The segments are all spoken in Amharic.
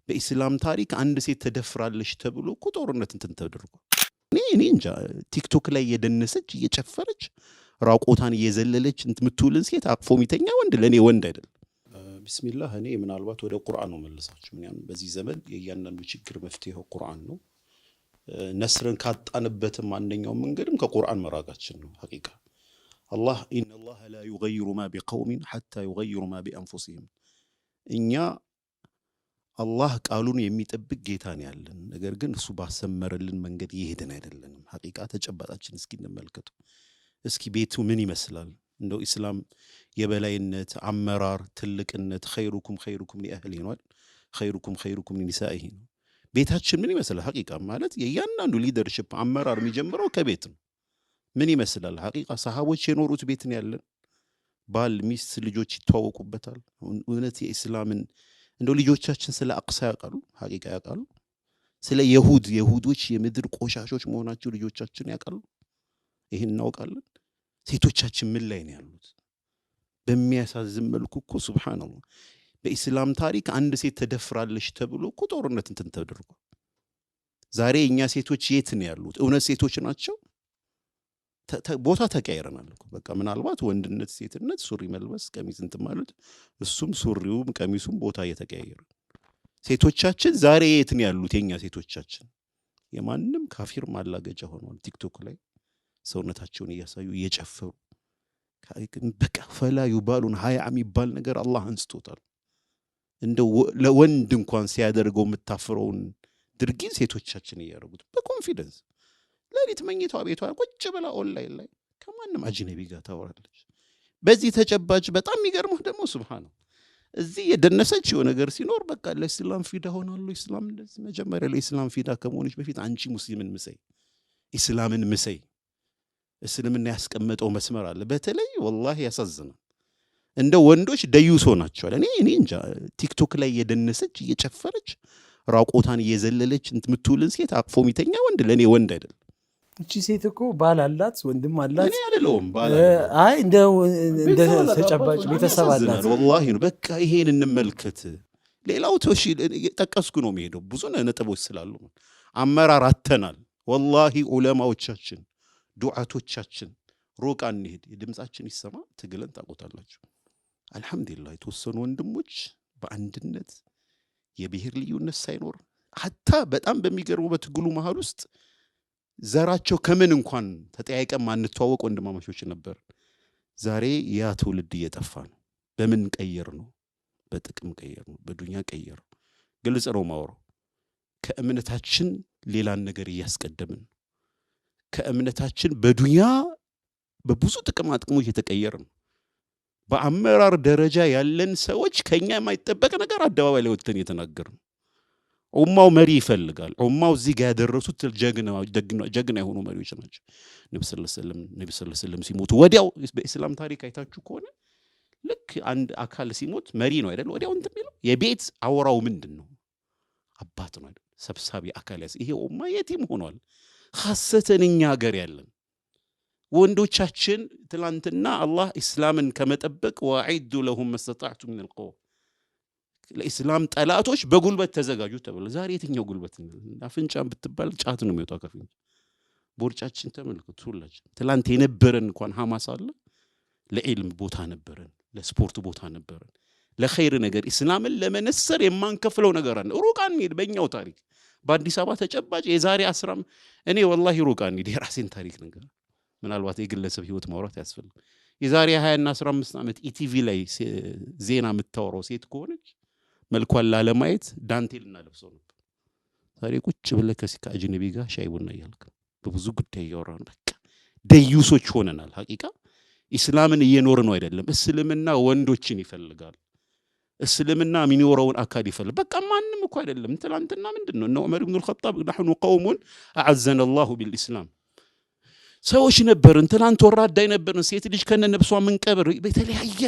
በኢስላም ታሪክ አንድ ሴት ተደፍራለች ተብሎ እኮ ጦርነት እንትን ተደርጎ እኔ እንጃ ቲክቶክ ላይ የደነሰች እየጨፈረች ራቆታን እየዘለለች የምትውልን ሴት አቅፎ የሚተኛ ወንድ ለኔ ወንድ አይደለም። ቢስሚላህ እኔ ምናልባት ወደ ቁርአን ነው መልሳችሁ። ምንም በዚህ ዘመን የእያንዳንዱ ችግር መፍትሄው ቁርአን ነው። ነስርን ካጣንበትም አንደኛው መንገድም ከቁርአን መራቃችን ነው። ሐቂቃ አላህ ኢነላህ ላ ዩገይሩ ማ ቢቀውሚን ሐታ ዩገይሩ ማ ቢአንፉሲሂም እኛ አላህ ቃሉን የሚጠብቅ ጌታ ነው ያለን። ነገር ግን እሱ ባሰመረልን መንገድ እየሄድን አይደለንም። ሐቂቃ ተጨባጣችን እስኪ እንመልከቱ። እስኪ ቤቱ ምን ይመስላል? እንደው ኢስላም የበላይነት አመራር ትልቅነት ኸይሩኩም ኸይሩኩም ሊአህሊሂ ነው። ኸይሩኩም ሊኒሳኢሂ ነው። ቤታችን ምን ይመስላል? ሐቂቃ ማለት የእያንዳንዱ ሊደርሺፕ አመራር የሚጀምረው ከቤት ነው። ምን ይመስላል? ሐቂቃ ሰሃቦች የኖሩት ቤት ነው ያለን። ባል ሚስት ልጆች ይተዋወቁበታል። እውነት የኢስላምን እንደው ልጆቻችን ስለ አቅሳ ያውቃሉ? ሐቂቃ ያውቃሉ? ስለ የሁዶች የምድር ቆሻሾች መሆናቸው ልጆቻችን ያውቃሉ? ይሄን እናውቃለን? ሴቶቻችን ምን ላይ ነው ያሉት? በሚያሳዝን መልኩ እኮ ሱብሃንአላህ በኢስላም ታሪክ አንድ ሴት ተደፍራለች ተብሎ እኮ ጦርነት እንትን ተደርጎ ዛሬ እኛ ሴቶች የት ነው ያሉት? እውነት ሴቶች ናቸው? ቦታ ተቀያይረናል እኮ በቃ ምናልባት ወንድነት ሴትነት ሱሪ መልበስ ቀሚስ እንትን ማለት እሱም ሱሪውም ቀሚሱም ቦታ እየተቀያየረ ሴቶቻችን ዛሬ የት ነው ያሉት? የኛ ሴቶቻችን የማንም ካፊር ማላገጫ ሆነዋል። ቲክቶክ ላይ ሰውነታቸውን እያሳዩ እየጨፈሩ በቃ ፈላ ዩባሉን ሀያ የሚባል ነገር አላህ አንስቶታል። እንደው ለወንድ እንኳን ሲያደርገው የምታፍረውን ድርጊት ሴቶቻችን እያደረጉት በኮንፊደንስ ለሊት መኝቷ ቤቷ ቁጭ ብላ ኦንላይን ላይ ከማንም አጅነቢ ጋር ታወራለች። በዚህ ተጨባጭ በጣም የሚገርመው ደግሞ ሱብሃንአላህ እዚህ የደነሰች የሆነ ነገር ሲኖር በቃ ለኢስላም ፊዳ ሆናለሁ። ኢስላም እንደዚህ መጀመሪያ ለኢስላም ፊዳ ከመሆንሽ በፊት አንቺ ሙስሊምን ምሰይ፣ ኢስላምን ምሰይ። እስልምና ያስቀመጠው መስመር አለ። በተለይ ወላሂ ያሳዝናል። እንደ ወንዶች ደዩሶ ናቸዋል። እኔ እንጃ ቲክቶክ ላይ የደነሰች እየጨፈረች ራቆታን እየዘለለች የምትውልን ሴት አቅፎ የሚተኛ ወንድ ለኔ ወንድ አይደለም። እቺ ሴት እኮ ባል አላት፣ ወንድም አላት። እኔ አይደለሁም ባል አይ እንደ ተጨባጭ ቤተሰብ አላት። ወላሂ ነው። በቃ ይሄን እንመልከት። ሌላው ተሺ ጠቀስኩ ነው የሚሄደው ብዙ ነጥቦች ስላሉ አመራር አተናል። ወላሂ ዑለማዎቻችን ዱዓቶቻችን ሩቅ አንሄድ፣ ድምጻችን ይሰማ። ትግልን ታቆታላችሁ። አልহামዱሊላህ የተወሰኑ ወንድሞች በአንድነት የብሔር ልዩነት ሳይኖር ሐታ በጣም በሚገርመው በትግሉ መሃል ውስጥ ዘራቸው ከምን እንኳን ተጠያይቀን ማንተዋወቅ ወንድማማቾች ነበር። ዛሬ ያ ትውልድ እየጠፋ ነው። በምን ቀየር ነው? በጥቅም ቀየር ነው፣ በዱንያ ቀየር ነው። ግልጽ ነው ማወራው። ከእምነታችን ሌላን ነገር እያስቀደምን ከእምነታችን በዱንያ በብዙ ጥቅማ ጥቅሞች የተቀየረ ነው። በአመራር ደረጃ ያለን ሰዎች ከኛ የማይጠበቅ ነገር አደባባይ ላይ ወጥተን የተናገርን። ኡማው መሪ ይፈልጋል። ኡማው እዚህ ጋር ያደረሱት ጀግና የሆኑ መሪዎች ናቸው። ነብዩ ሰለላሁ ዐለይሂ ወሰለም ሲሞቱ ወዲያው በኢስላም ታሪክ አይታችሁ ከሆነ ልክ አንድ አካል ሲሞት መሪ ነው አይደል? ወዲያው እንትን የሚለው የቤት አወራው ምንድነው? አባት ነው አይደል? ሰብሳቢ አካል ያስ ይሄ ኡማ የቲም ሆኗል። ሐሰተን እኛ ሀገር ያለን ወንዶቻችን ትላንትና አላህ ኢስላምን ከመጠበቅ ወአዒዱ ለሁም መስተጣዕቱ ሚን አልቁዋ ለኢስላም ጠላቶች በጉልበት ተዘጋጁ ተብሎ ዛሬ የትኛው ጉልበት? አፍንጫን ብትባል ጫት ነው የሚወጣው ከፍንጫ። ቦርጫችን ተመልከቱ ሁላችን። ትላንት የነበረን እንኳን ሐማስ አለ ለዒልም ቦታ ነበረን፣ ለስፖርት ቦታ ነበረን፣ ለኸይር ነገር ኢስላምን ለመነሰር የማንከፍለው ነገር አለ። ሩቅ አንሂድ። በእኛው ታሪክ በአዲስ አበባ ተጨባጭ የዛሬ 10 እኔ ወላሂ ሩቅ አንሂድ የራሴን ታሪክ ነገር ምናልባት የግለሰብ ህይወት ማውራት ያስፈልግ። የዛሬ 20 እና 15 ዓመት ኢቲቪ ላይ ዜና የምታወራው ሴት ከሆነች መልኳን ላለማየት ዳንቴል እናለብሰው ነበር። ዛሬ ቁጭ ብለህ ከአጅነቢ ጋር ሻይ ቡና እያልክ በብዙ ጉዳይ እያወራን በቃ ደዩሶች ሆነናል። ሐቂቃ ኢስላምን እየኖር ነው አይደለም። እስልምና ወንዶችን ይፈልጋል። እስልምና የሚኖረውን አካል ይፈልጋል። በቃ ማንም እኮ አይደለም። ትላንትና ምንድነው እነ ዑመር ኢብኑ አልኸጣብ نحن قوم اعزنا الله بالاسلام ሰዎች ነበርን። ትላንት ወራዳ ነበርን። ሴት ልጅ ከነነብሷ ምን ቀብር በተለያየ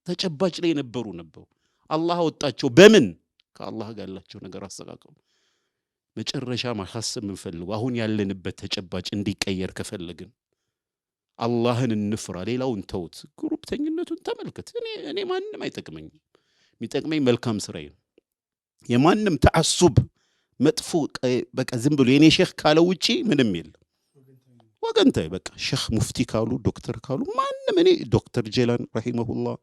ተጨባጭ ላይ ነበሩ። አላህ ወጣቸው። በምን? ከአላህ ጋር ያላቸው ነገር አስተካከሉ። መጨረሻ ማሐሰብ ምንፈልገው አሁን ያለንበት ተጨባጭ እንዲቀየር ከፈለግን አላህን እንፍራ። ሌላውን ተውት። ግሩፕተኝነቱን ተመልከት። እኔ ማንንም አይጠቅመኝም። የሚጠቅመኝ መልካም ስራዬ ነው። የማንም ተዓሱብ መጥፎ በቃ ዝም ብሎ የኔ ሼክ ካለው ውጪ ምንም የለም። ወገንታይ በቃ ሼክ ሙፍቲ ካሉ ዶክተር ካሉ ማንም እኔ ዶክተር ጀላን ረሂመሁላህ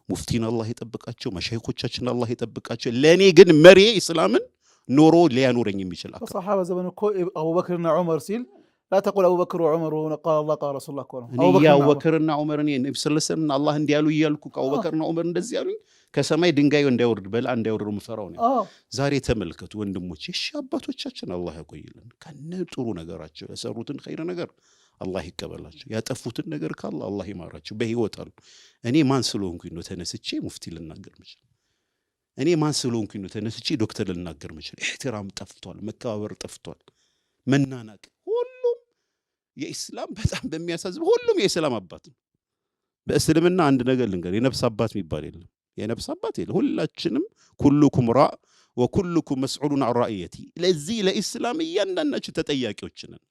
ሙፍቲን አላህ ይጠብቃቸው፣ መሻይኾቻችን አላህ ይጠብቃቸው። ለኔ ግን መሪ እስላምን ኖሮ ሊያኖረኝ የሚችል አካል ሰሃባ ዘመን እኮ አቡበክርና ዑመር ሲል لا تقول أبو بكر وعمر قال الله قال رسول الله كونه أبو بكرنا عمر نبي صلى الله عليه وسلم الله እንዲያሉ እያልኩ አቡ በክርና ዑመር እንደዚህ ያሉኝ ከሰማይ ድንጋዩ እንዳይወርድ በላ እንዳይወርድ ምፈራው ነው። ዛሬ ተመልከቱ ወንድሞቼ፣ እሺ አባቶቻችን አላህ ያቆይልን ከነ ጥሩ ነገራቸው የሰሩትን ኸይር ነገር አላህ ይቀበላቸው፣ ያጠፉትን ነገር ካለ አላህ ይማራቸው፣ በህይወት አሉ። እኔ ማን ስለሆንኩኝ ነው ተነስቼ ሙፍቲ ልናገር ምችል? እኔ ማን ስለሆንኩኝ ነው ተነስቼ ዶክተር ልናገር ምችል? ኢህቲራም ጠፍቷል፣ መከባበር ጠፍቷል፣ መናናቅ የኢስላም በጣም በሚያሳዝብ ሁሉም የኢስላም አባት ነው። በእስልምና አንድ ነገር ልንገር፣ የነፍስ አባት የሚባል የለም። የነፍስ አባት የለም። ሁላችንም ኩሉኩም ራእ ወኩሉኩም መስዑሉን ዐን ራእየቲ። ለዚህ ለኢስላም እያንዳንዳችሁ ተጠያቂዎች ነን።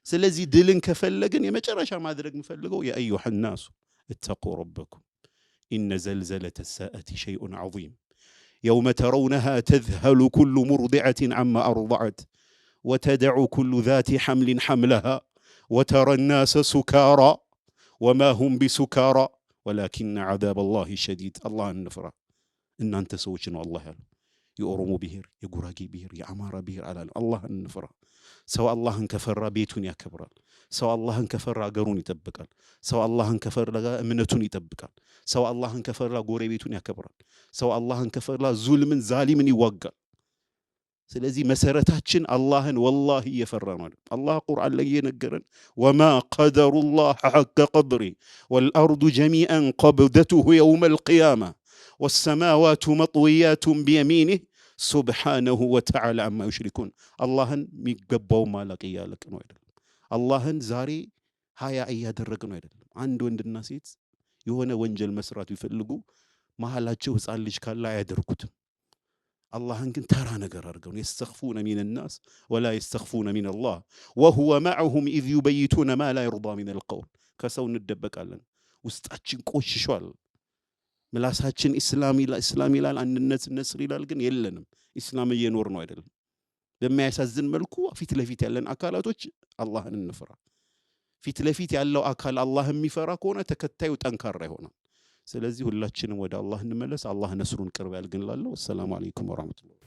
ስለዚህ ድልን ከፈለግን የመጨረሻ ማድረግ የምፈልገው የአዩሐ ናሱ እተቁ ረበኩም ኢነ ዘልዘለተ ሰአቲ ሸይኡን ዐዚም የውመ ተረውነሃ ተዝሀሉ ኩሉ ሙርዲዐትን ዐማ አርضዐት ወተደዑ ኩሉ ዛቲ ሐምሊን ሐምለሃ وترى الناس سكارى وما هم بسكارى ولكن عذاب الله شديد. الله النفرة إن أنت سويتنا الله يعلم يأرمو بهير يقراقي بهير يعمار بهير على الله النفرة. سواء الله انكفر بيتون يكبر، سواء الله انكفر قرون يتبقى، سواء الله انكفر امنتون يتبقى، سواء الله انكفر قوري بيتون يكبر، سواء الله انكفر ظلم ظالم يوقع. ስለዚህ መሰረታችን አላህን ወላሂ እየፈራን ነው። አላህ ቁርአን ላይ የነገረን ወማ ቀደሩላህ ሐቀ ቀድሪ ወልአርዱ ጀሚዐን ቀብደቱሁ የውመል ቂያማ ወሰማዋቱ መጥዊያቱን ቢየሚኒህ ሱብሓነሁ ወተዓላ አማ ዩሽሪኩን። አላህን የሚገባው ማላቅ እያለቅ ነው አይደለም። አላህን ዛሬ ሀያ እያደረግ ነው አይደለም። አንድ ወንድና ሴት የሆነ ወንጀል መስራት ቢፈልጉ መሃላቸው ህፃን ልጅ ካለ አያደርጉትም። አላህን ግን ተራ ነገር አድርገው የስተኽፉነ ሚነ ናስ ወላ የስተኽፉነ ሚነ አላህ ወሁወ መዐሁም ኢዝ ዩበይቱነ ማ ላ የርዳ ሚነል ቀውል። ከሰው እንደበቃለን፣ ውስጣችን ቆሽሿል። ምላሳችን ኢስላም ይላል፣ አንድነት ነስር ይላል፣ ግን የለንም። ኢስላም እየኖር ነው አይደለም። በሚያሳዝን መልኩ ፊት ለፊት ያለን አካላቶች አላህን እንፍራ። ፊት ለፊት ያለው አካል አላህ የሚፈራ ከሆነ ተከታዩ ጠንካራ ይሆናል። ስለዚህ ሁላችንም ወደ አላህ እንመለስ። አላህ ነስሩን ቅርብ ያልግንላለሁ። ሰላም አለይኩም ወራህመቱላህ